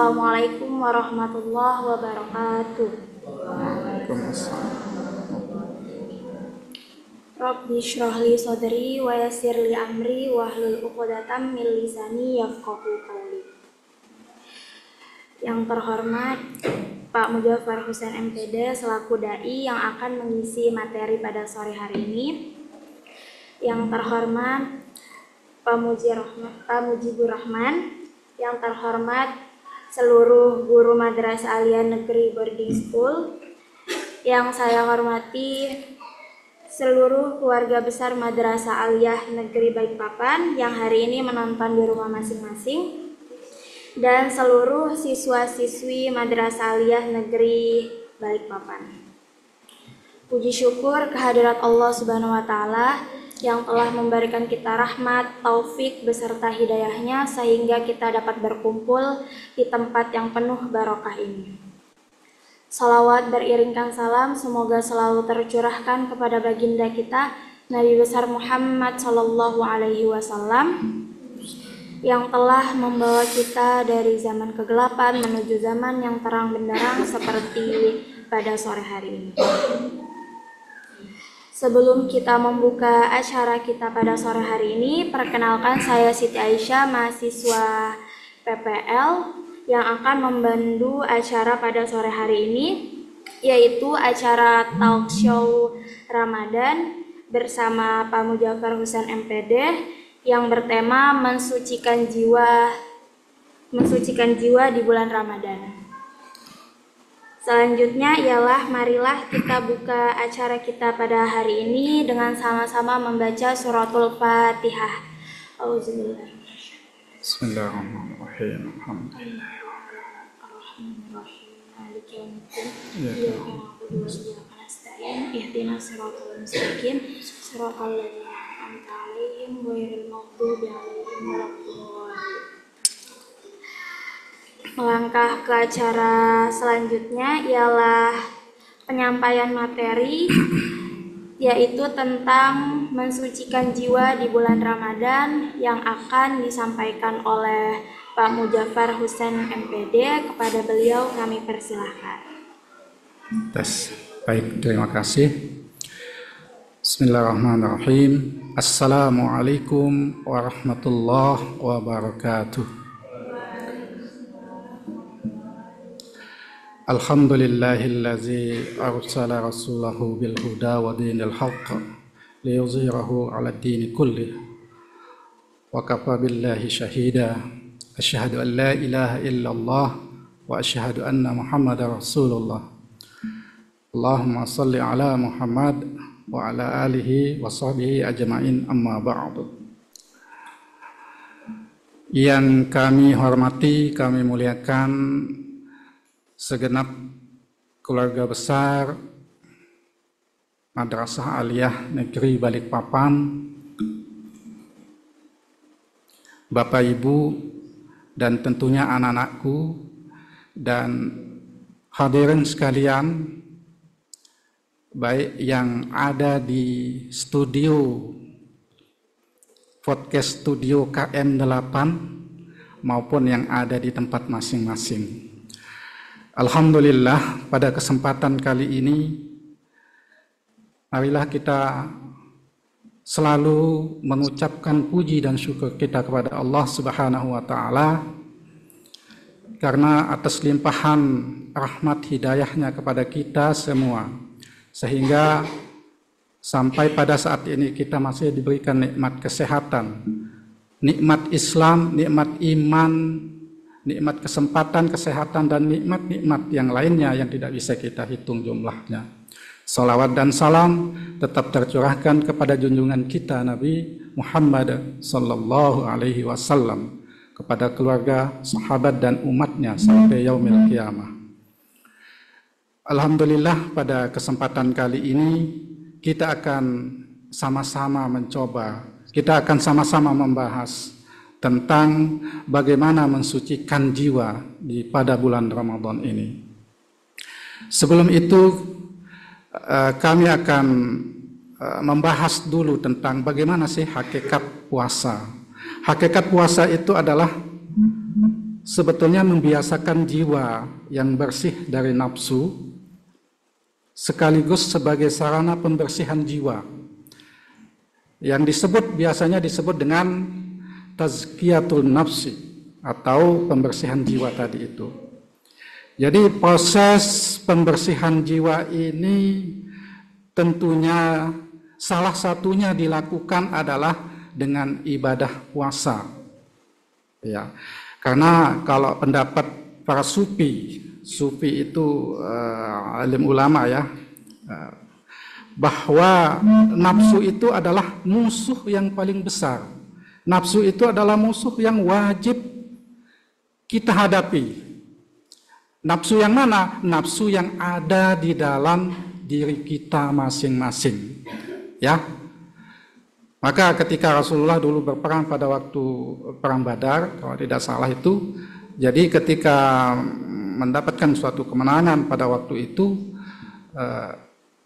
Assalamualaikum warahmatullahi wabarakatuh. Rabbi shrah li sadri wa yassir li amri wahlul 'uqdatam min lisani yafqahu qawli. Yang terhormat Pak Muzaffar Husain MPD selaku dai yang akan mengisi materi pada sore hari ini. Yang terhormat Pak Mujibur Rahman, yang terhormat seluruh guru Madrasah Aliyah Negeri Boarding School, yang saya hormati seluruh keluarga besar Madrasah Aliyah Negeri Balikpapan yang hari ini menonton di rumah masing-masing, dan seluruh siswa-siswi Madrasah Aliyah Negeri Balikpapan. Puji syukur kehadirat Allah Subhanahu wa Ta'ala yang telah memberikan kita rahmat, taufik beserta hidayahnya sehingga kita dapat berkumpul di tempat yang penuh barokah ini. Salawat beriringkan salam semoga selalu tercurahkan kepada baginda kita Nabi besar Muhammad Sallallahu Alaihi Wasallam yang telah membawa kita dari zaman kegelapan menuju zaman yang terang benderang seperti pada sore hari ini. Sebelum kita membuka acara kita pada sore hari ini, perkenalkan saya Siti Aisyah, mahasiswa PPL yang akan membantu acara pada sore hari ini, yaitu acara talk show Ramadan bersama Pak Muzaffar Husain MPD yang bertema mensucikan jiwa di bulan Ramadan. Selanjutnya ialah marilah kita buka acara kita pada hari ini dengan sama-sama membaca suratul Fatihah. Bismillahirrahmanirrahim. Ihdinas siratal mustaqim siratal ladzina an'amta 'alaihim ghairil maghdubi 'alaihim waladdallin. Melangkah ke acara selanjutnya ialah penyampaian materi, yaitu tentang mensucikan jiwa di bulan Ramadan yang akan disampaikan oleh Pak Muzaffar Husain MPD. Kepada beliau kami persilahkan. Baik, terima kasih. Bismillahirrahmanirrahim. Assalamualaikum warahmatullahi wabarakatuh. Alhamdulillahillazi arsala rasulahu bil huda wa dinil haqq liyuzhirahu 'ala ad-dini kullih wa kafa billahi shahida. Asyhadu an la ilaha illallah wa asyhadu anna Muhammadar Rasulullah. Allahumma shalli ala Muhammad wa ala alihi wa sahbihi ajma'in, amma ba'du. Yang kami hormati, kami muliakan segenap keluarga besar Madrasah Aliyah Negeri Balikpapan, Bapak Ibu dan tentunya anak-anakku dan hadirin sekalian, baik yang ada di studio podcast studio KM8 maupun yang ada di tempat masing-masing. Alhamdulillah, pada kesempatan kali ini marilah kita selalu mengucapkan puji dan syukur kita kepada Allah Subhanahu wa Ta'ala karena atas limpahan rahmat hidayahnya kepada kita semua, sehingga sampai pada saat ini kita masih diberikan nikmat kesehatan, nikmat Islam, nikmat iman, nikmat kesempatan, kesehatan, dan nikmat-nikmat yang lainnya yang tidak bisa kita hitung jumlahnya. Salawat dan salam tetap tercurahkan kepada junjungan kita Nabi Muhammad Sallallahu Alaihi Wasallam, kepada keluarga, sahabat, dan umatnya sampai yaumil qiyamah. Alhamdulillah, pada kesempatan kali ini kita akan sama-sama membahas tentang bagaimana mensucikan jiwa pada bulan Ramadan ini. Sebelum itu, kami akan membahas dulu tentang bagaimana sih hakikat puasa. Hakikat puasa itu adalah sebetulnya membiasakan jiwa yang bersih dari nafsu sekaligus sebagai sarana pembersihan jiwa yang biasanya disebut dengan tazkiyatul nafsi atau pembersihan jiwa tadi itu. Jadi proses pembersihan jiwa ini tentunya salah satunya dilakukan adalah dengan ibadah puasa. Ya. Karena kalau pendapat para sufi itu alim ulama ya, bahwa nafsu itu adalah musuh yang paling besar. Nafsu itu adalah musuh yang wajib kita hadapi. Nafsu yang mana? Nafsu yang ada di dalam diri kita masing-masing. Ya. Maka ketika Rasulullah dulu berperang pada waktu perang Badar, kalau tidak salah itu, jadi ketika mendapatkan suatu kemenangan pada waktu itu,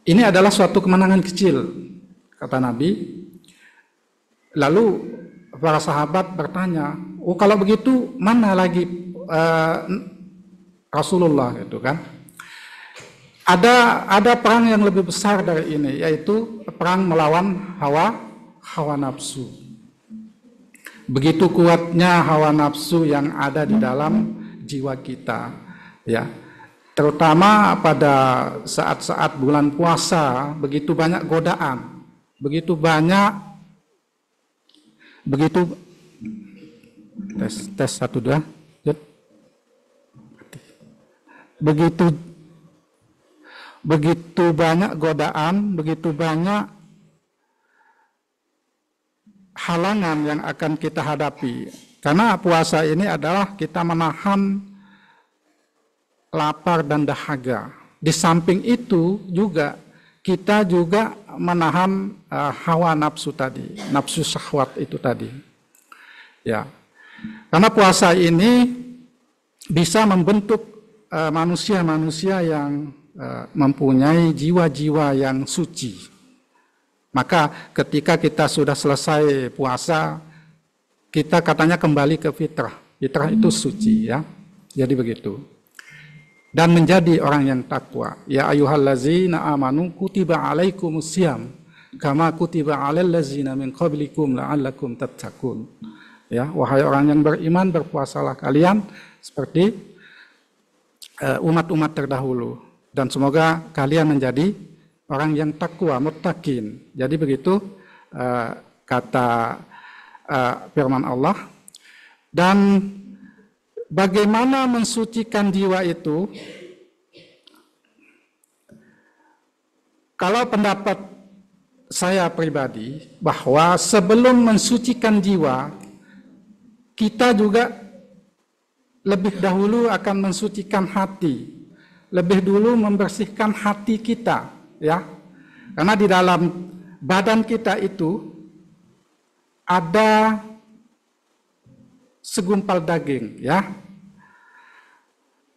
ini adalah suatu kemenangan kecil, kata Nabi. Lalu para sahabat bertanya, oh kalau begitu mana lagi Rasulullah itu kan? Ada perang yang lebih besar dari ini, yaitu perang melawan hawa nafsu. Begitu kuatnya hawa nafsu yang ada di dalam jiwa kita, ya. Terutama pada saat-saat bulan puasa, begitu banyak godaan, begitu tes 1 2, begitu banyak godaan, begitu banyak halangan yang akan kita hadapi. Karena puasa ini adalah kita menahan lapar dan dahaga. Di samping itu juga kita juga menahan hawa nafsu tadi, nafsu syahwat itu tadi. Ya. Karena puasa ini bisa membentuk manusia-manusia yang mempunyai jiwa-jiwa yang suci. Maka ketika kita sudah selesai puasa, kita katanya kembali ke fitrah. Fitrah itu suci ya. Jadi begitu. Dan menjadi orang yang takwa. Ya ayyuhallazina amanu kutiba alaikumusiyam kama kutiba alal ladzina min qablikum la'allakum tattaqun. Ya, wahai orang yang beriman, berpuasalah kalian seperti umat-umat terdahulu, dan semoga kalian menjadi orang yang takwa, muttaqin. Jadi begitu kata firman Allah. Dan bagaimana mensucikan jiwa itu? Kalau pendapat saya pribadi, bahwa sebelum mensucikan jiwa, kita juga lebih dahulu akan mensucikan hati, lebih dulu membersihkan hati kita. Ya, karena di dalam badan kita itu ada segumpal daging, ya.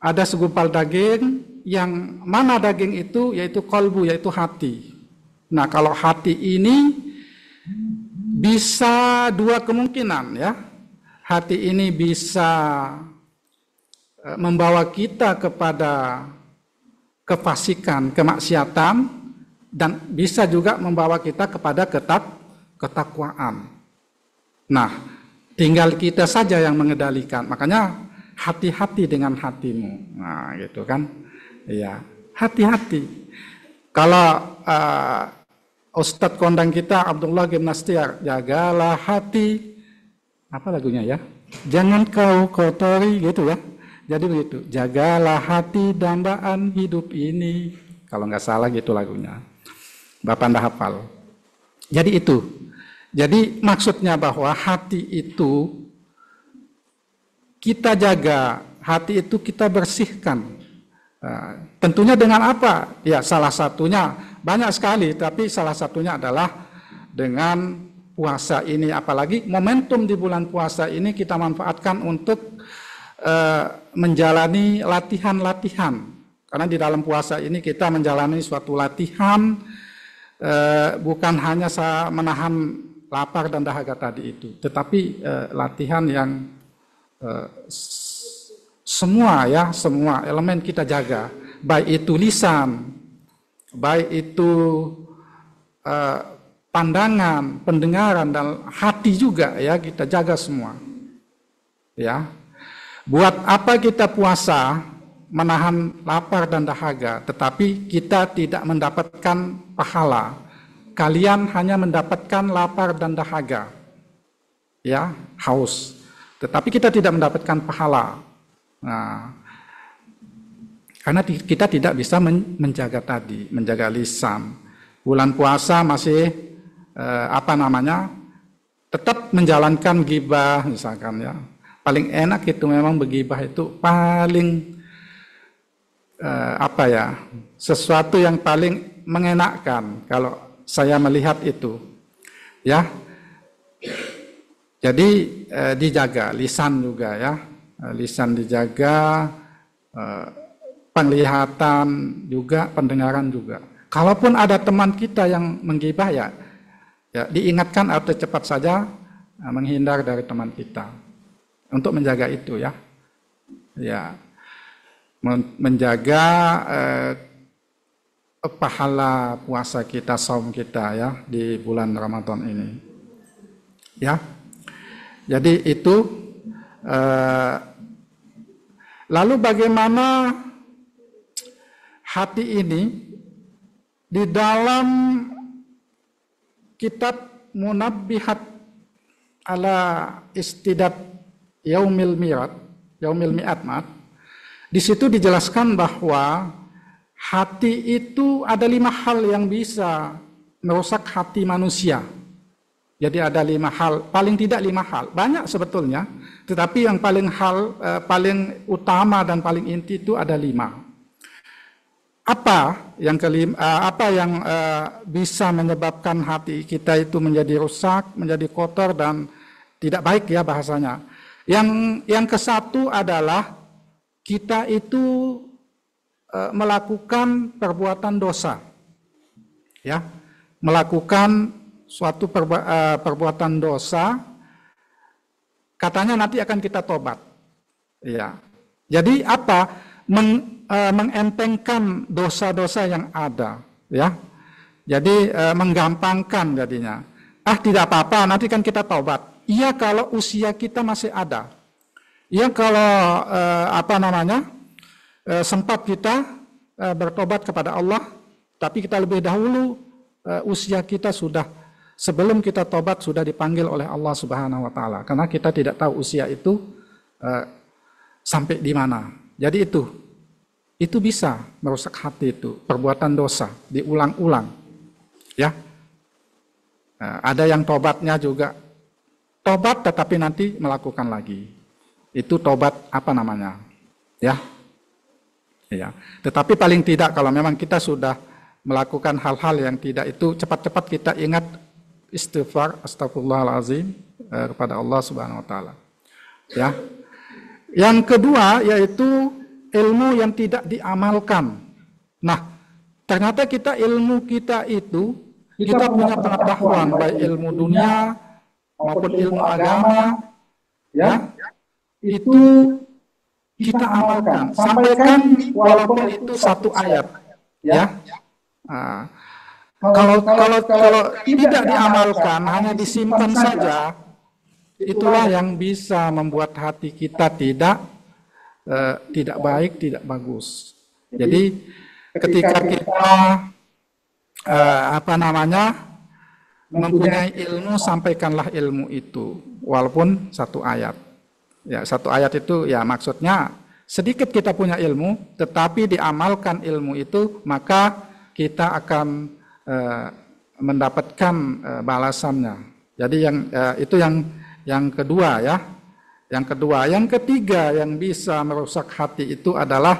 Ada segumpal daging, yang mana daging itu? Yaitu kolbu, yaitu hati. Nah, kalau hati ini bisa dua kemungkinan, ya. Hati ini bisa membawa kita kepada kefasikan, kemaksiatan, dan bisa juga membawa kita kepada ketakwaan. Nah, tinggal kita saja yang mengendalikan. Makanya hati-hati dengan hatimu. Nah, gitu kan? Iya, hati-hati. Kalau Ustadz kondang kita Abdullah Gimnastiar, jagalah hati. Apa lagunya ya? Jangan kau kotori, gitu ya. Jadi begitu, jagalah hati dambaan hidup ini. Kalau nggak salah gitu lagunya. Bapak ndak hafal. Jadi itu. Jadi maksudnya bahwa hati itu kita jaga, hati itu kita bersihkan. Tentunya dengan apa? Ya salah satunya, banyak sekali, tapi salah satunya adalah dengan puasa ini. Apalagi momentum di bulan puasa ini kita manfaatkan untuk menjalani latihan-latihan. Karena di dalam puasa ini kita menjalani suatu latihan, bukan hanya menahan lapar dan dahaga tadi itu, tetapi latihan yang semua ya, semua elemen kita jaga, baik itu lisan, baik itu pandangan, pendengaran, dan hati juga ya, kita jaga semua. Ya, buat apa kita puasa, menahan lapar dan dahaga, tetapi kita tidak mendapatkan pahala. Kalian hanya mendapatkan lapar dan dahaga, ya, haus, tetapi kita tidak mendapatkan pahala. Nah, karena kita tidak bisa menjaga lisan. Bulan puasa masih tetap menjalankan gibah misalkan ya. Paling enak itu memang bergibah itu paling sesuatu yang paling mengenakkan kalau saya melihat itu, ya. Jadi dijaga lisan juga ya, lisan dijaga, penglihatan juga, pendengaran juga. Kalaupun ada teman kita yang menggibah ya diingatkan atau cepat saja menghindar dari teman kita untuk menjaga itu ya, ya, menjaga pahala puasa kita, saum kita ya di bulan Ramadan ini, ya. Jadi itu. Lalu bagaimana hati ini di dalam kitab Munabbihat ala Istidad Yaumil Mi'at, di situ dijelaskan bahwa hati itu ada 5 hal yang bisa merusak hati manusia. Jadi ada 5 hal, paling tidak 5 hal, banyak sebetulnya, tetapi yang paling utama dan paling inti itu ada 5. Apa yang bisa menyebabkan hati kita itu menjadi rusak, menjadi kotor dan tidak baik ya bahasanya. Yang ke-1 adalah kita itu melakukan perbuatan dosa, ya, melakukan suatu perbuatan dosa, katanya nanti akan kita tobat, ya. Jadi apa? Mengentengkan dosa-dosa yang ada, ya. Jadi menggampangkan jadinya. Tidak apa-apa, nanti kan kita tobat. Iya kalau usia kita masih ada. Iya kalau sempat kita bertobat kepada Allah, tapi kita lebih dahulu usia kita sudah, sebelum kita tobat sudah dipanggil oleh Allah Subhanahu wa taala. Karena kita tidak tahu usia itu sampai di mana. Jadi itu bisa merusak hati itu, perbuatan dosa diulang-ulang. Ya. Ada yang tobatnya juga tobat tetapi nanti melakukan lagi. Itu tobat ya. Ya. Tetapi paling tidak kalau memang kita sudah melakukan hal-hal yang tidak itu, cepat-cepat kita ingat istighfar, astagfirullahalazim kepada Allah Subhanahu wa taala. Ya. Yang kedua yaitu ilmu yang tidak diamalkan. Nah, ternyata ilmu kita itu kita punya pengetahuan baik ilmu dunia maupun ilmu agama, ya. Itu kita amalkan. Sampaikan walaupun itu 1 ayat, ya. Kalau tidak diamalkan, hanya disimpan saja, itulah yang bisa membuat hati kita tidak baik, tidak bagus. Jadi ketika kita mempunyai ilmu, sampaikanlah ilmu itu walaupun 1 ayat. Ya, 1 ayat itu ya maksudnya sedikit kita punya ilmu, tetapi diamalkan ilmu itu, maka kita akan mendapatkan balasannya. Jadi itu yang kedua ya. Yang kedua, yang ketiga yang bisa merusak hati itu adalah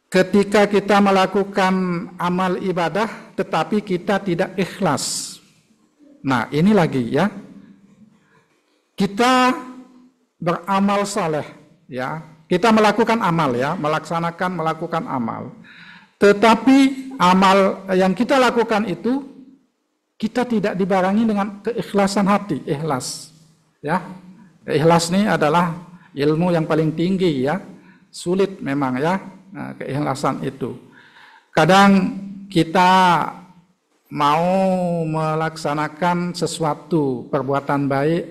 ketika kita melakukan amal ibadah tetapi kita tidak ikhlas. Nah, ini lagi ya. Kita beramal saleh ya. Kita melakukan amal ya, melakukan amal. Tetapi amal yang kita lakukan itu kita tidak dibarengi dengan keikhlasan hati, ikhlas, ya. Ikhlas ini adalah ilmu yang paling tinggi ya. Sulit memang ya, keikhlasan itu. Kadang kita mau melaksanakan sesuatu perbuatan baik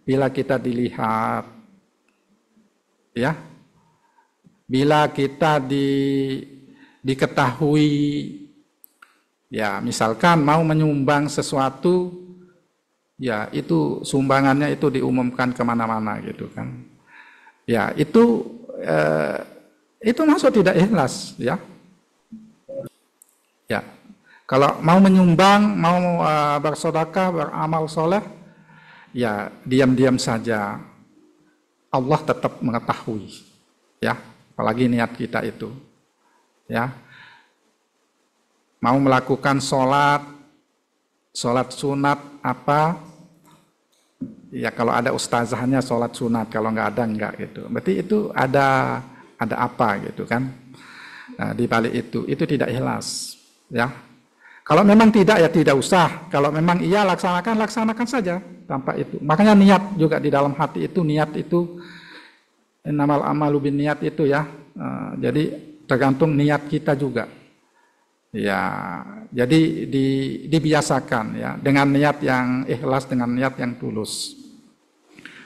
bila kita dilihat, ya, bila kita diketahui, ya, misalkan mau menyumbang sesuatu, ya itu sumbangannya itu diumumkan kemana-mana gitu kan, ya itu masuk tidak ikhlas, ya. Ya, kalau mau menyumbang, mau bersedekah, beramal soleh, ya diam-diam saja. Allah tetap mengetahui, ya. Apalagi niat kita itu, ya. Mau melakukan sholat sunat apa? Ya kalau ada ustazahnya sholat sunat, kalau nggak ada nggak gitu. Berarti itu ada apa gitu kan? Nah, di balik itu tidak ikhlas. Ya, kalau memang tidak ya tidak usah. Kalau memang iya laksanakan saja tanpa itu. Makanya niat juga di dalam hati itu, niat itu innamal a'malu binniyat itu ya. Jadi tergantung niat kita juga. Ya, jadi dibiasakan ya dengan niat yang ikhlas, dengan niat yang tulus.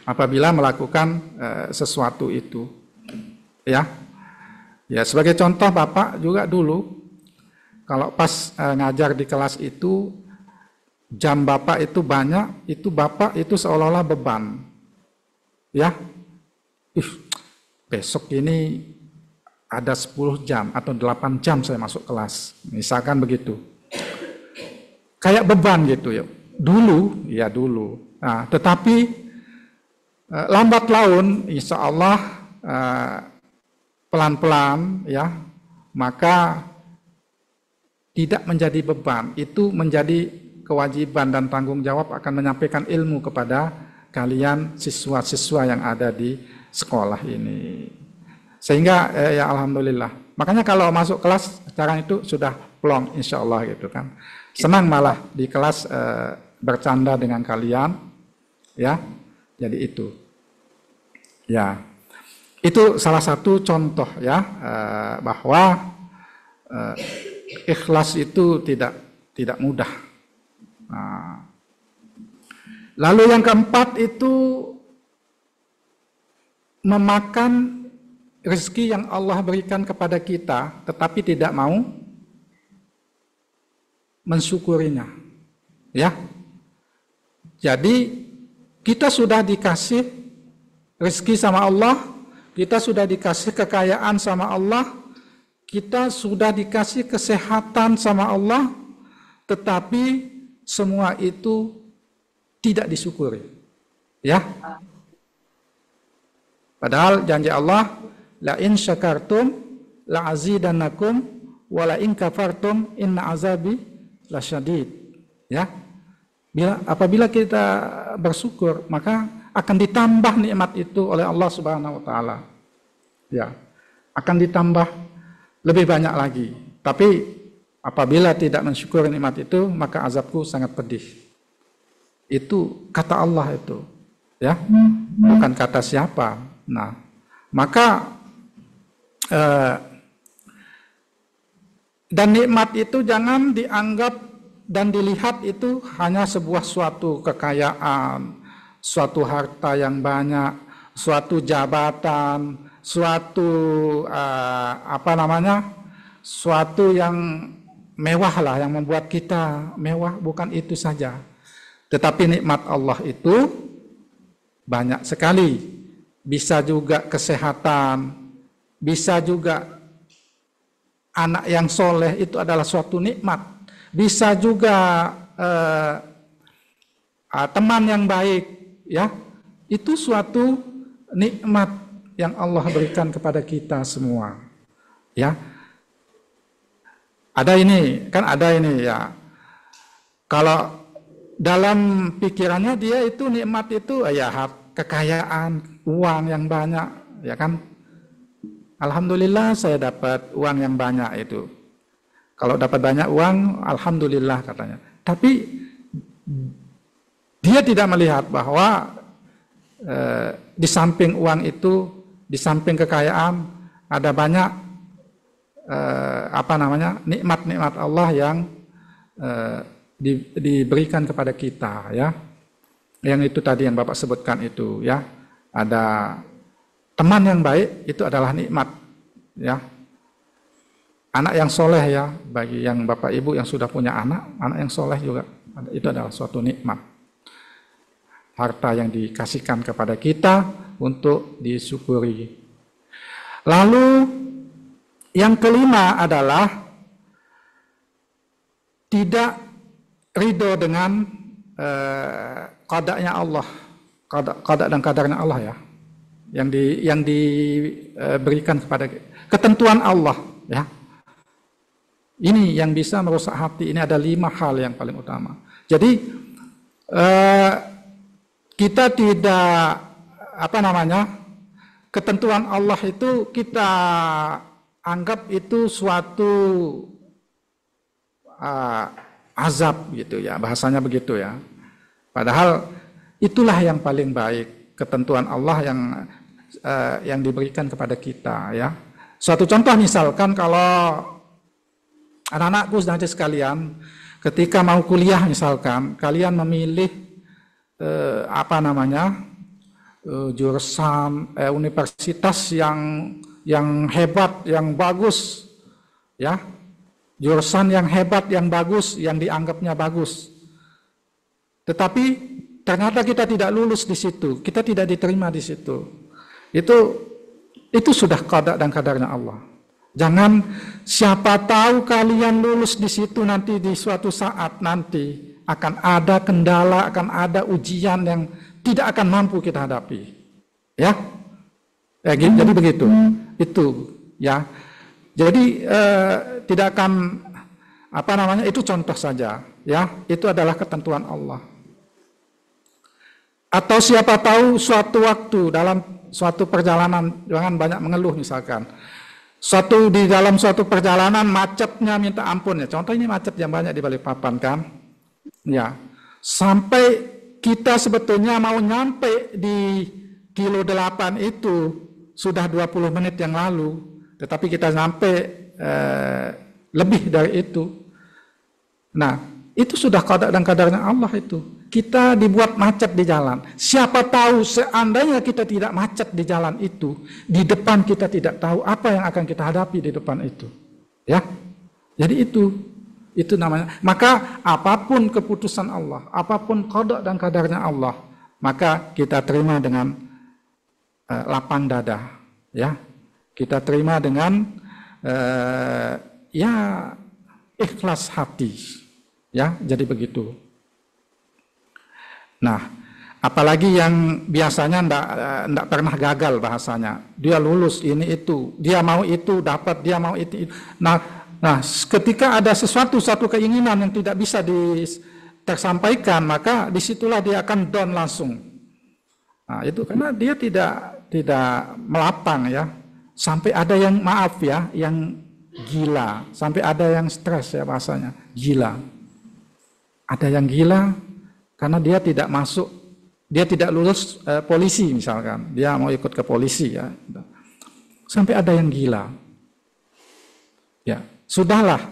Apabila melakukan sesuatu itu, ya. Ya sebagai contoh Bapak juga dulu. Kalau pas ngajar di kelas itu, jam Bapak itu banyak, itu Bapak itu seolah-olah beban. Ya, besok ini ada 10 jam atau 8 jam saya masuk kelas. Misalkan begitu. Kayak beban gitu ya. Dulu. Nah, tetapi lambat laun, insya Allah pelan-pelan ya, maka tidak menjadi beban, itu menjadi kewajiban dan tanggung jawab akan menyampaikan ilmu kepada kalian siswa-siswa yang ada di sekolah ini. Sehingga ya alhamdulillah. Makanya kalau masuk kelas sekarang itu sudah plong insya Allah gitu kan. Senang malah di kelas bercanda dengan kalian, ya. Jadi itu, ya. Itu salah satu contoh ya bahwa ikhlas itu tidak mudah. Nah, lalu yang keempat itu memakan rezeki yang Allah berikan kepada kita, tetapi tidak mau mensyukurinya. Ya, jadi kita sudah dikasih rezeki sama Allah, kita sudah dikasih kekayaan sama Allah, kita sudah dikasih kesehatan sama Allah, tetapi semua itu tidak disyukuri. Ya. Padahal janji Allah, la in syakartum la azidannakum wa la in kafartum inna azabi lasyadid. Ya. Apabila kita bersyukur, maka akan ditambah nikmat itu oleh Allah Subhanahu wa taala. Ya. Akan ditambah lebih banyak lagi. Tapi apabila tidak mensyukuri nikmat itu, maka azabku sangat pedih. Itu kata Allah itu, ya, bukan kata siapa. Nah, maka dan nikmat itu jangan dianggap dan dilihat itu hanya sebuah suatu kekayaan, suatu harta yang banyak, suatu jabatan, suatu suatu yang mewah lah, yang membuat kita mewah. Bukan itu saja, tetapi nikmat Allah itu banyak sekali. Bisa juga kesehatan, bisa juga anak yang soleh, itu adalah suatu nikmat. Bisa juga teman yang baik, ya, itu suatu nikmat yang Allah berikan kepada kita semua, ya. Ada ini ya. Kalau dalam pikirannya dia itu nikmat itu ya kekayaan, uang yang banyak, ya kan. Alhamdulillah saya dapat uang yang banyak itu. Kalau dapat banyak uang, alhamdulillah katanya. Tapi dia tidak melihat bahwa di samping uang itu, di samping kekayaan, ada banyak nikmat-nikmat Allah yang diberikan kepada kita, ya. Yang itu tadi yang Bapak sebutkan itu, ya. Ada teman yang baik, itu adalah nikmat, ya. Anak yang soleh, ya, bagi yang Bapak Ibu yang sudah punya anak yang soleh juga, itu adalah suatu nikmat. Harta yang dikasihkan kepada kita untuk disyukuri. Lalu yang kelima adalah tidak ridho dengan qada'nya Allah, qada' dan qadarnya Allah, ya, yang diberikan kepada ketentuan Allah, ya. Ini yang bisa merusak hati. Ini ada 5 hal yang paling utama. Jadi kita tidak ketentuan Allah itu kita anggap itu suatu azab gitu, ya, bahasanya begitu, ya. Padahal itulah yang paling baik, ketentuan Allah yang diberikan kepada kita, ya. Suatu contoh misalkan kalau anak-anakku nanti sekalian ketika mau kuliah misalkan kalian memilih jurusan universitas yang hebat, yang bagus, ya, jurusan yang hebat, yang bagus, yang dianggapnya bagus. Tetapi ternyata kita tidak lulus di situ, kita tidak diterima di situ. Itu sudah qada dan qadarnya Allah. Jangan siapa tahu kalian lulus di situ nanti di suatu saat nanti akan ada kendala, akan ada ujian yang tidak akan mampu kita hadapi, ya. Jadi begitu, itu, ya. Jadi tidak akan itu contoh saja, ya. Itu adalah ketentuan Allah. Atau siapa tahu suatu waktu dalam suatu perjalanan, jangan banyak mengeluh misalkan. Di dalam suatu perjalanan macetnya minta ampun, ya. Contoh ini macet yang banyak di Balikpapan, kan, ya. Sampai kita sebetulnya mau nyampe di kilo 8 itu sudah 20 menit yang lalu, tetapi kita sampai lebih dari itu. Nah, itu sudah qada dan qadarnya Allah itu. Kita dibuat macet di jalan. Siapa tahu seandainya kita tidak macet di jalan itu, di depan kita tidak tahu apa yang akan kita hadapi di depan itu. Ya. Jadi itu namanya. Maka apapun keputusan Allah, apapun qada dan qadarnya Allah, maka kita terima dengan lapang dada, ya. Kita terima dengan ikhlas hati, ya. Jadi begitu. Nah, apalagi yang biasanya enggak pernah gagal bahasanya. Dia lulus ini itu, dia mau itu dapat, dia mau itu. Nah, ketika ada satu keinginan yang tidak bisa tersampaikan, maka disitulah dia akan down langsung. Nah, itu karena dia tidak melapang, ya. Sampai ada yang yang gila, sampai ada yang stres, ya, bahasanya gila. Ada yang gila karena dia tidak masuk, dia tidak lulus polisi misalkan, dia mau ikut ke polisi, ya. Sampai ada yang gila. Ya, sudahlah,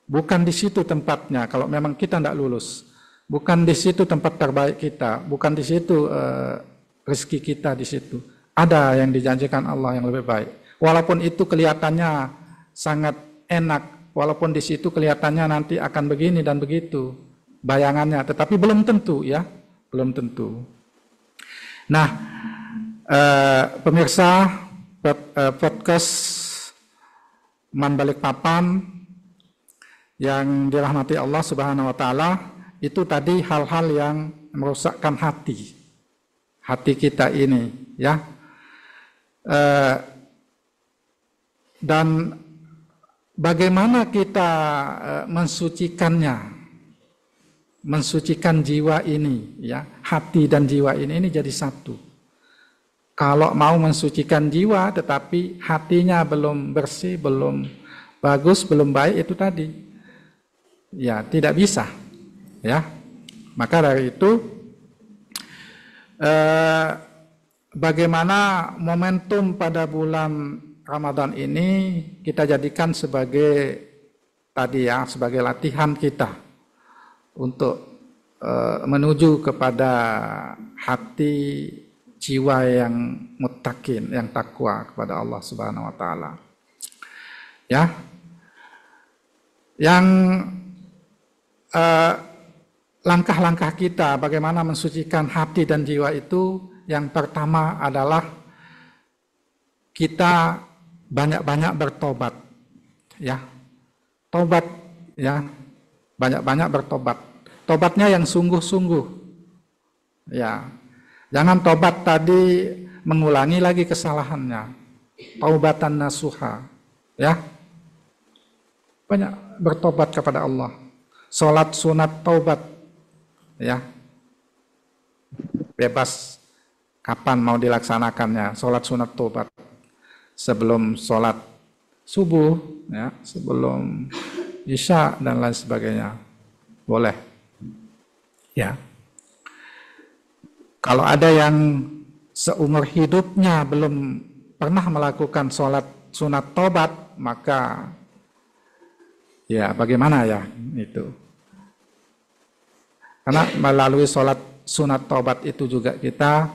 bukan di situ tempatnya kalau memang kita tidak lulus. Bukan di situ tempat terbaik kita, bukan di situ rezeki kita di situ. Ada yang dijanjikan Allah yang lebih baik. Walaupun itu kelihatannya sangat enak, walaupun di situ kelihatannya nanti akan begini dan begitu bayangannya, tetapi belum tentu, ya, belum tentu. Nah, pemirsa podcast Man Balikpapan yang dirahmati Allah Subhanahu wa taala, itu tadi hal-hal yang merusakkan hati kita ini, ya. Dan bagaimana kita mensucikan jiwa ini, ya, hati dan jiwa ini jadi satu. Kalau mau mensucikan jiwa tetapi hatinya belum bersih, belum bagus, belum baik, itu tadi, ya, tidak bisa, ya. Maka dari itu bagaimana momentum pada bulan Ramadan ini kita jadikan sebagai tadi ya, sebagai latihan kita untuk menuju kepada hati jiwa yang muttaqin, yang takwa kepada Allah Subhanahu wa taala. Ya. Yang langkah-langkah kita bagaimana mensucikan hati dan jiwa itu, yang pertama adalah kita banyak-banyak bertobat, ya. Tobat, ya. Banyak-banyak bertobat. Tobatnya yang sungguh-sungguh. Ya. Jangan tobat tadi mengulangi lagi kesalahannya. Taubatan nasuha, ya. Banyak bertobat kepada Allah. Salat sunat taubat, ya. Bebas kapan mau dilaksanakannya. Salat sunat taubat sebelum salat subuh, ya, sebelum isya dan lain sebagainya, boleh, ya. Kalau ada yang seumur hidupnya belum pernah melakukan salat sunat taubat, maka ya bagaimana ya itu? Karena melalui salat sunat taubat itu juga kita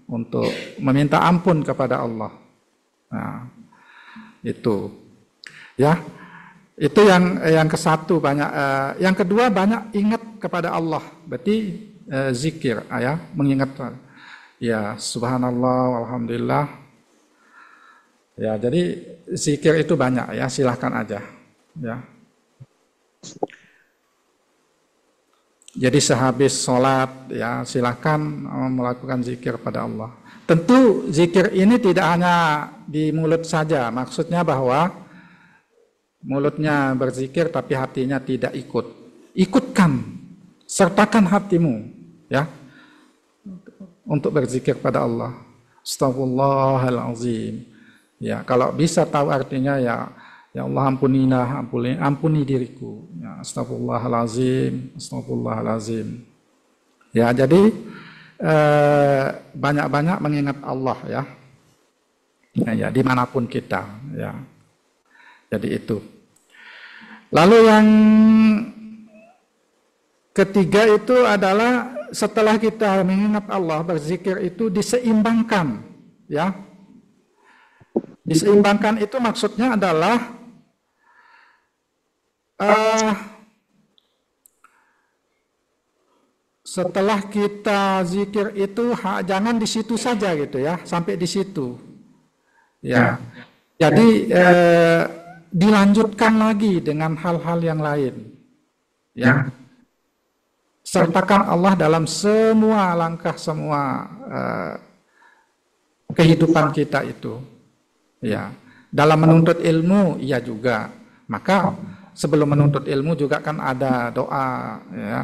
untuk meminta ampun kepada Allah. Nah, itu, ya, itu yang ke-1 banyak. Yang kedua banyak ingat kepada Allah, berarti zikir, ya, mengingat, ya, subhanallah, alhamdulillah, ya. Jadi zikir itu banyak, ya, silahkan aja, ya. Jadi sehabis sholat, ya, silahkan melakukan zikir pada Allah. Tentu zikir ini tidak hanya di mulut saja, maksudnya bahwa mulutnya berzikir tapi hatinya tidak ikut. Ikutkan, sertakan hatimu, ya, untuk berzikir pada Allah. Astaghfirullahalazim. Ya, kalau bisa tahu artinya, ya Allah ampuni diriku. Ya, astaghfirullahalazim, astaghfirullahalazim. Ya, jadi banyak-banyak mengingat Allah, ya. Ya, dimanapun kita, ya. Jadi itu. Lalu yang ketiga itu adalah setelah kita mengingat Allah, berzikir itu diseimbangkan, ya. Diseimbangkan itu maksudnya adalah setelah kita zikir itu jangan di situ saja gitu, ya, sampai di situ, ya. Jadi dilanjutkan lagi dengan hal-hal yang lain, ya. Sertakan Allah dalam semua langkah, semua kehidupan kita itu, ya. Dalam menuntut ilmu, iya juga. Maka sebelum menuntut ilmu juga kan ada doa, ya.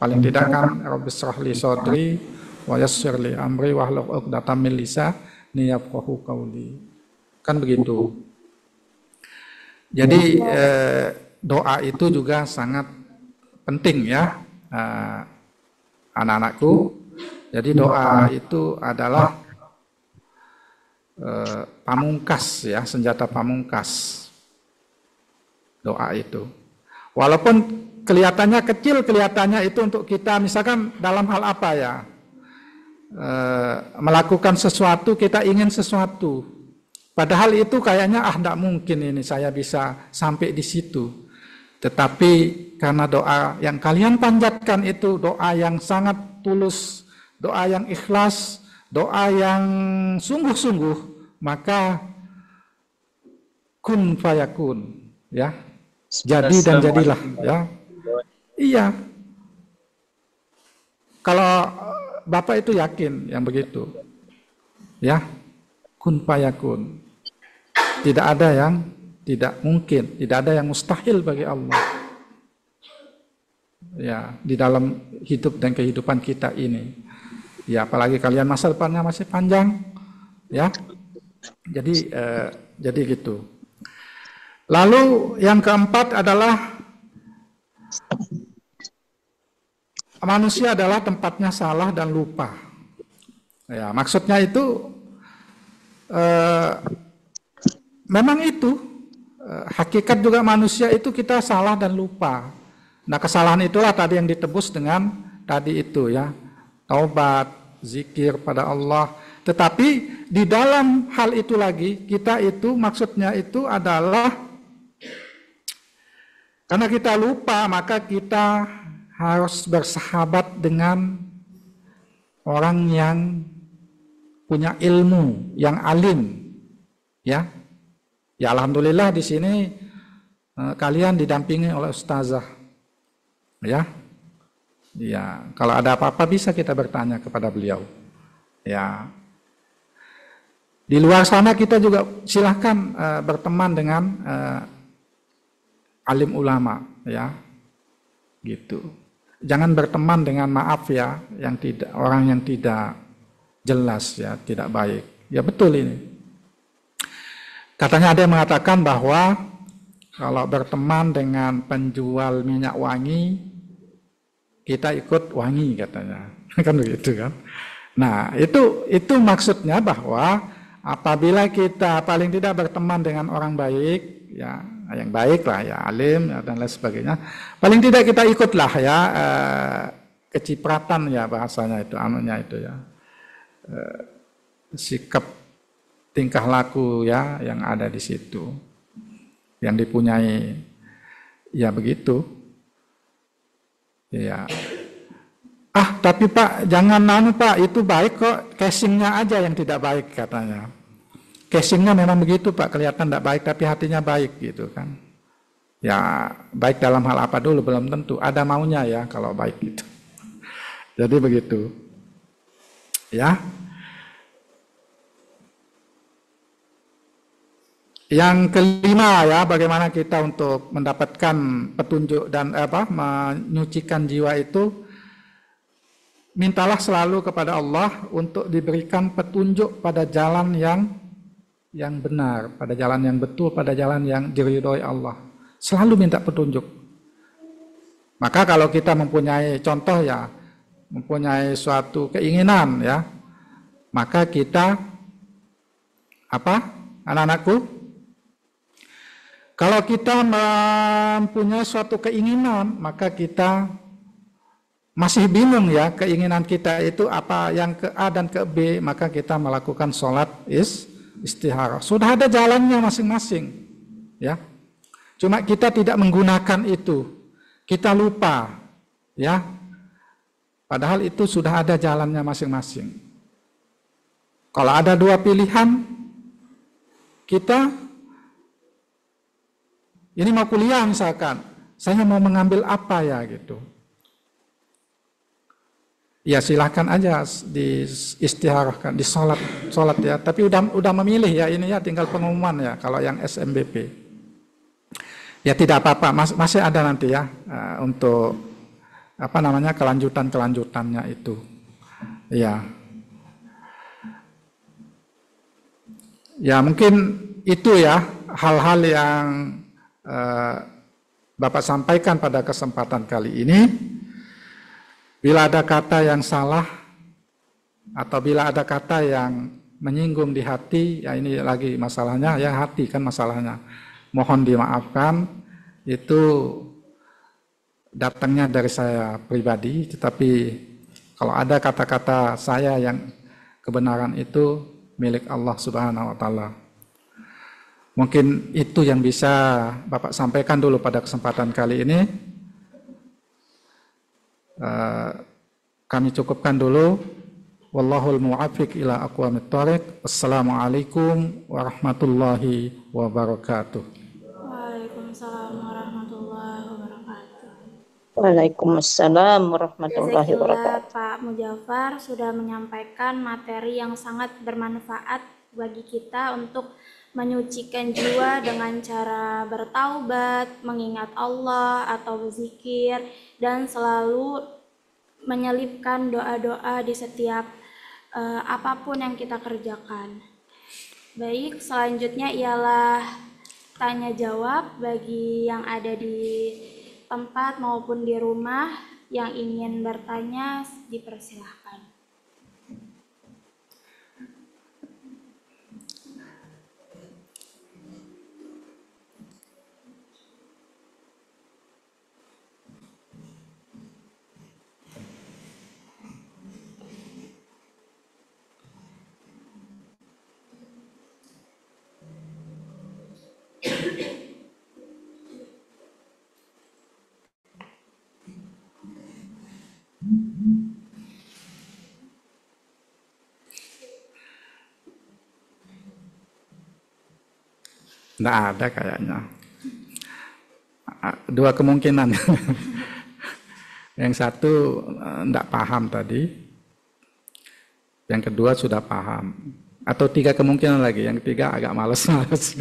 Paling tidak kan, Rabbi shrah li sadri wa yassir li amri wahlul 'uqdatam min lisani yafqahu qawli. Kan begitu. Jadi doa itu juga sangat penting, ya, anak-anakku. Jadi doa itu adalah pamungkas, ya, senjata pamungkas. Doa itu. Walaupun kelihatannya kecil, kelihatannya itu untuk kita, misalkan dalam hal apa, ya, melakukan sesuatu, kita ingin sesuatu. Padahal itu kayaknya tidak mungkin ini saya bisa sampai di situ. Tetapi karena doa yang kalian panjatkan itu doa yang sangat tulus, doa yang ikhlas, doa yang sungguh-sungguh, maka kun fayakun, ya. Jadi dan jadilah, ya. Iya. Kalau Bapak itu yakin yang begitu, ya, kun fayakun. Tidak ada yang tidak mungkin, tidak ada yang mustahil bagi Allah, ya, di dalam hidup dan kehidupan kita ini, ya. Apalagi kalian masa depannya masih panjang, ya. Jadi gitu. Lalu yang keempat adalah manusia adalah tempatnya salah dan lupa, Ya, maksudnya itu memang itu hakikat juga manusia itu kita salah dan lupa. Nah, kesalahan itulah tadi yang ditebus dengan tadi itu ya, taubat, zikir pada Allah. Tetapi di dalam hal itu lagi kita itu maksudnya itu adalah karena kita lupa maka kita harus bersahabat dengan orang yang punya ilmu, yang alim, ya. Ya alhamdulillah di sini kalian didampingi oleh ustazah, ya. Ya, kalau ada apa-apa bisa kita bertanya kepada beliau. Ya. Di luar sana kita juga silahkan berteman dengan alim ulama, ya. Gitu. Jangan berteman dengan maaf ya, yang tidak orang yang tidak jelas ya, tidak baik. Ya betul ini. Katanya ada yang mengatakan bahwa kalau berteman dengan penjual minyak wangi, kita ikut wangi katanya. Kan begitu kan. Nah, itu maksudnya bahwa apabila kita paling tidak berteman dengan orang baik, ya yang baik lah ya, alim ya, dan lain sebagainya, paling tidak kita ikutlah ya kecipratan ya bahasanya itu, anunya itu ya, sikap tingkah laku ya yang ada di situ, yang dipunyai ya begitu. Ya. Ah, tapi Pak, jangan Pak, itu baik kok, casingnya aja yang tidak baik katanya. Casingnya memang begitu Pak, kelihatan tidak baik tapi hatinya baik gitu kan. Ya, baik dalam hal apa dulu belum tentu, ada maunya ya kalau baik gitu. Jadi begitu. Ya. Yang kelima ya, bagaimana kita untuk mendapatkan petunjuk dan menyucikan jiwa itu, mintalah selalu kepada Allah untuk diberikan petunjuk pada jalan yang benar, pada jalan yang betul, pada jalan yang diridhoi Allah. Selalu minta petunjuk. Maka kalau kita mempunyai contoh ya, mempunyai suatu keinginan ya, maka kita anak-anakku, kalau kita mempunyai suatu keinginan, maka kita masih bingung ya keinginan kita itu apa, yang ke A dan ke B, maka kita melakukan sholat istikharah. Sudah ada jalannya masing-masing, ya. Cuma kita tidak menggunakan itu, kita lupa, ya. Padahal itu sudah ada jalannya masing-masing. Kalau ada dua pilihan, kita ini mau kuliah misalkan, saya mau mengambil apa ya gitu. Ya silahkan aja di istikharahkan, di sholat ya. Tapi udah memilih ya, ini ya tinggal pengumuman ya kalau yang SMBP. Ya tidak apa-apa, masih ada nanti ya untuk kelanjutannya itu. Ya. Ya mungkin itu ya hal-hal yang Bapak sampaikan pada kesempatan kali ini. Bila ada kata yang salah atau bila ada kata yang menyinggung di hati, ya ini lagi masalahnya, ya hati kan masalahnya. Mohon dimaafkan, itu datangnya dari saya pribadi, tetapi kalau ada kata-kata saya yang kebenaran itu milik Allah Subhanahu wa Ta'ala. Mungkin itu yang bisa Bapak sampaikan dulu pada kesempatan kali ini. Kami cukupkan dulu. Wallahul muwaffiq ila aqwamit thoriq. Assalamualaikum warahmatullahi wabarakatuh. Waalaikumsalam warahmatullahi wabarakatuh. Waalaikumsalam warahmatullahi Jazakillah wabarakatuh. Pak Mujafar sudah menyampaikan materi yang sangat bermanfaat bagi kita untuk menyucikan jiwa dengan cara bertaubat, mengingat Allah atau berzikir, dan selalu menyelipkan doa-doa di setiap apapun yang kita kerjakan. Baik, selanjutnya ialah tanya jawab bagi yang ada di tempat maupun di rumah yang ingin bertanya, dipersilahkan. Nggak ada kayaknya. Dua kemungkinan. Yang satu nggak paham tadi, yang kedua sudah paham. Atau tiga kemungkinan lagi, yang ketiga agak males-males.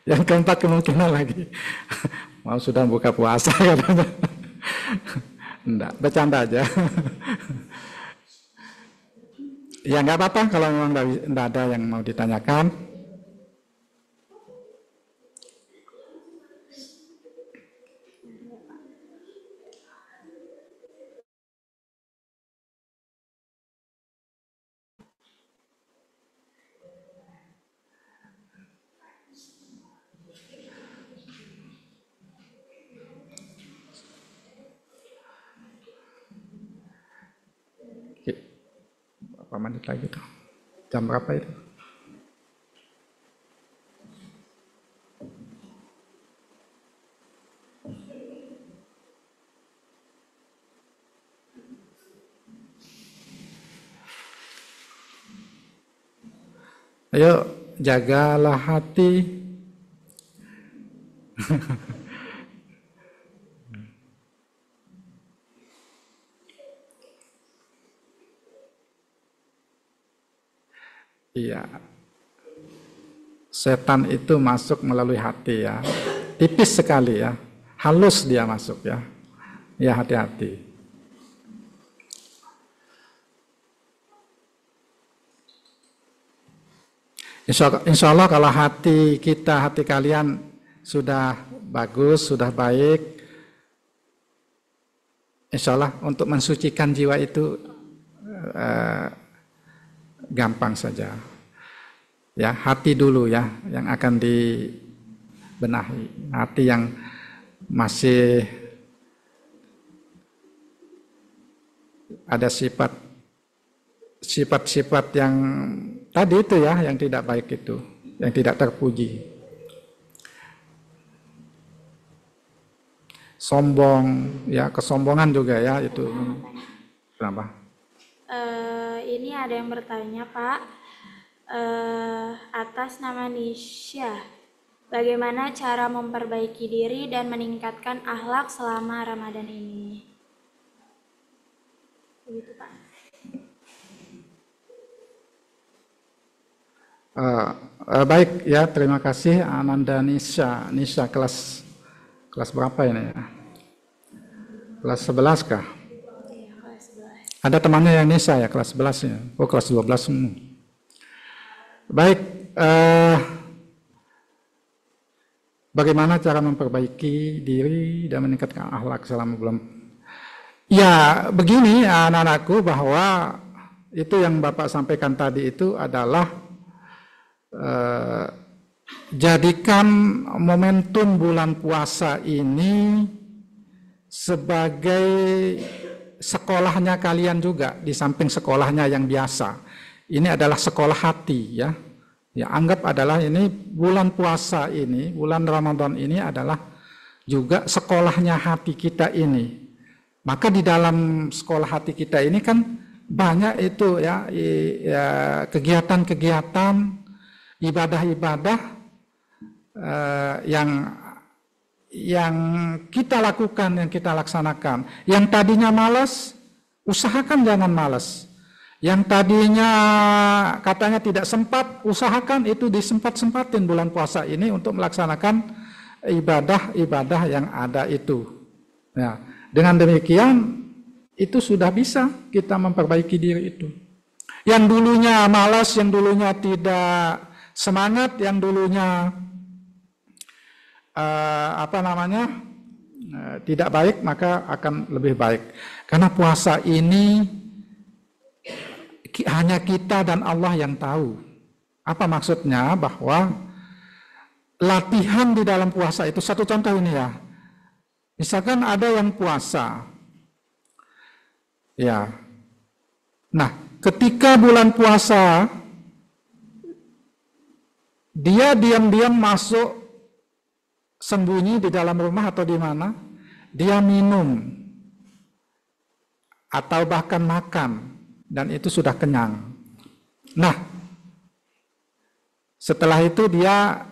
Yang keempat kemungkinan lagi, mau sudah buka puasa katanya. Enggak, bercanda aja. Ya nggak apa-apa kalau memang nggak ada yang mau ditanyakan. Berapa menit lagi tuh? Jam berapa itu? Ayo, jagalah hati. Iya, setan itu masuk melalui hati ya, tipis sekali ya, halus dia masuk ya, ya hati-hati. Insya Allah kalau hati kita, hati kalian sudah bagus, sudah baik, insya Allah untuk mensucikan jiwa itu gampang saja. Ya, hati dulu ya yang akan dibenahi. Hati yang masih ada sifat-sifat yang tadi itu ya, yang tidak baik itu, yang tidak terpuji. Sombong, ya kesombongan juga ya itu. Kenapa? Ini ada yang bertanya, Pak, atas nama Nisha, bagaimana cara memperbaiki diri dan meningkatkan akhlak selama Ramadan ini? Begitu, Pak. Baik ya, terima kasih Ananda Nisha. Nisha kelas berapa ini ya? Kelas 11 kah? Ada temannya yang Nisa ya, kelas 11 ya. Oh, kelas 12 semua. Baik, bagaimana cara memperbaiki diri dan meningkatkan akhlak selama bulan? Ya, begini anak-anakku, bahwa itu yang Bapak sampaikan tadi itu adalah jadikan momentum bulan puasa ini sebagai sekolahnya kalian juga, di samping sekolahnya yang biasa. Ini adalah sekolah hati ya. Ya, anggap adalah ini bulan puasa ini, bulan Ramadan ini adalah juga sekolahnya hati kita ini. Maka di dalam sekolah hati kita ini kan banyak itu ya, kegiatan-kegiatan, ibadah-ibadah yang kita lakukan, yang kita laksanakan. Yang tadinya malas, usahakan jangan malas. Yang tadinya katanya tidak sempat, usahakan itu disempat-sempatin bulan puasa ini untuk melaksanakan ibadah-ibadah yang ada itu. Ya, dengan demikian itu sudah bisa kita memperbaiki diri itu. Yang dulunya malas, yang dulunya tidak semangat, yang dulunya tidak baik, maka akan lebih baik. Karena puasa ini hanya kita dan Allah yang tahu. Apa maksudnya? Bahwa latihan di dalam puasa itu, satu contoh ini ya. Misalkan ada yang puasa. Ya. Nah, ketika bulan puasa dia diam-diam masuk sembunyi di dalam rumah atau di mana, dia minum atau bahkan makan, dan itu sudah kenyang. Nah, setelah itu dia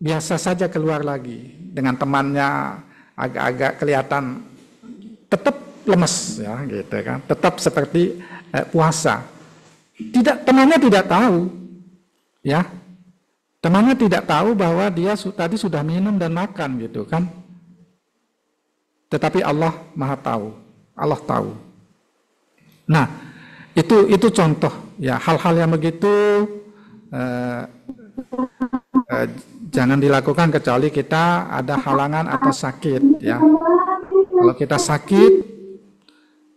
biasa saja keluar lagi dengan temannya, agak-agak kelihatan tetap lemes ya gitu kan, tetap seperti puasa. Temannya tidak tahu ya, temannya tidak tahu bahwa dia tadi sudah minum dan makan gitu kan, tetapi Allah Maha tahu, Allah tahu. Nah itu contoh ya, hal-hal yang begitu jangan dilakukan kecuali kita ada halangan atau sakit ya. Kalau kita sakit,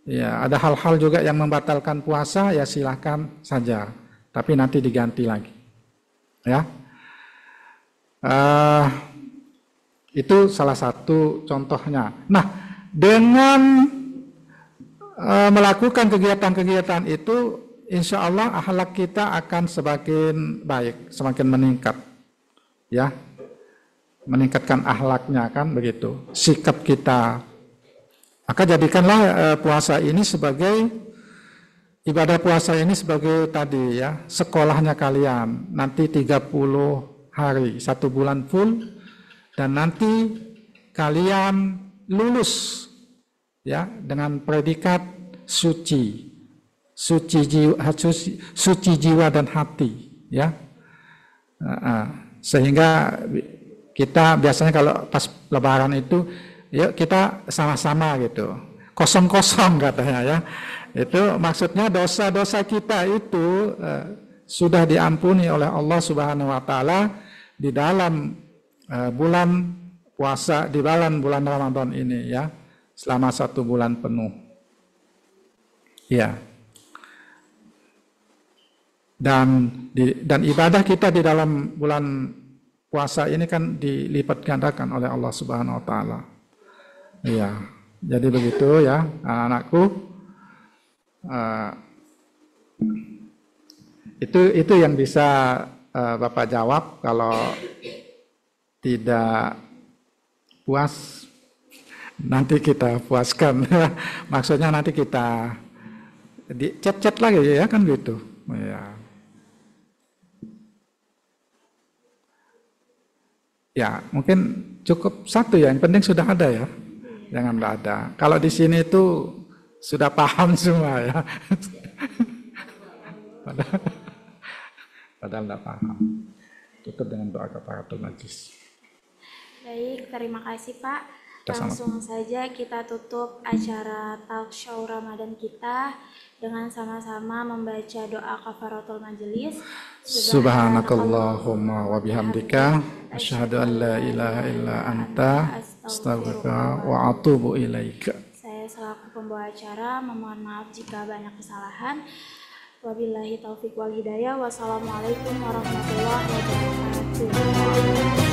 ya ada hal-hal juga yang membatalkan puasa, ya silahkan saja. Tapi nanti diganti lagi. Ya, itu salah satu contohnya. Nah, dengan melakukan kegiatan-kegiatan itu, insya Allah akhlak kita akan semakin baik, semakin meningkat. Ya, meningkatkan akhlaknya kan begitu. Sikap kita. Maka jadikanlah puasa ini sebagai, ibadah puasa ini sebagai tadi ya, sekolahnya kalian. Nanti 30 hari, 1 bulan full, dan nanti kalian lulus ya dengan predikat suci. Suci jiwa dan hati ya. Sehingga kita biasanya kalau pas lebaran itu, yuk kita sama-sama gitu, kosong-kosong katanya ya. Itu maksudnya dosa-dosa kita itu sudah diampuni oleh Allah Subhanahu wa taala di dalam bulan puasa, di dalam bulan Ramadan ini ya, selama 1 bulan penuh. Ya. Dan ibadah kita di dalam bulan puasa ini kan dilipat gandakan oleh Allah Subhanahu wa taala. Iya, jadi begitu ya anak-anakku. Itu yang bisa Bapak jawab. Kalau tidak puas, nanti kita puaskan. Maksudnya nanti kita di chat lagi ya kan gitu. Ya, mungkin cukup 1 ya. Yang penting sudah ada ya. Jangan tidak ada. Kalau di sini itu sudah paham semua ya. Padahal tidak paham. Tutup dengan doa kafaratul majlis. Baik, terima kasih Pak. Sama. Langsung saja kita tutup acara talk show Ramadan kita dengan sama-sama membaca doa kafaratul majelis. Subhanakallahumma wa bihamdika asyhadu an la ilaha illa anta astaghfiruka wa atubu ilaika. Saya selaku pembawa acara memohon maaf jika banyak kesalahan. Wabillahi taufik wal hidayah. Wassalamualaikum warahmatullahi wabarakatuh.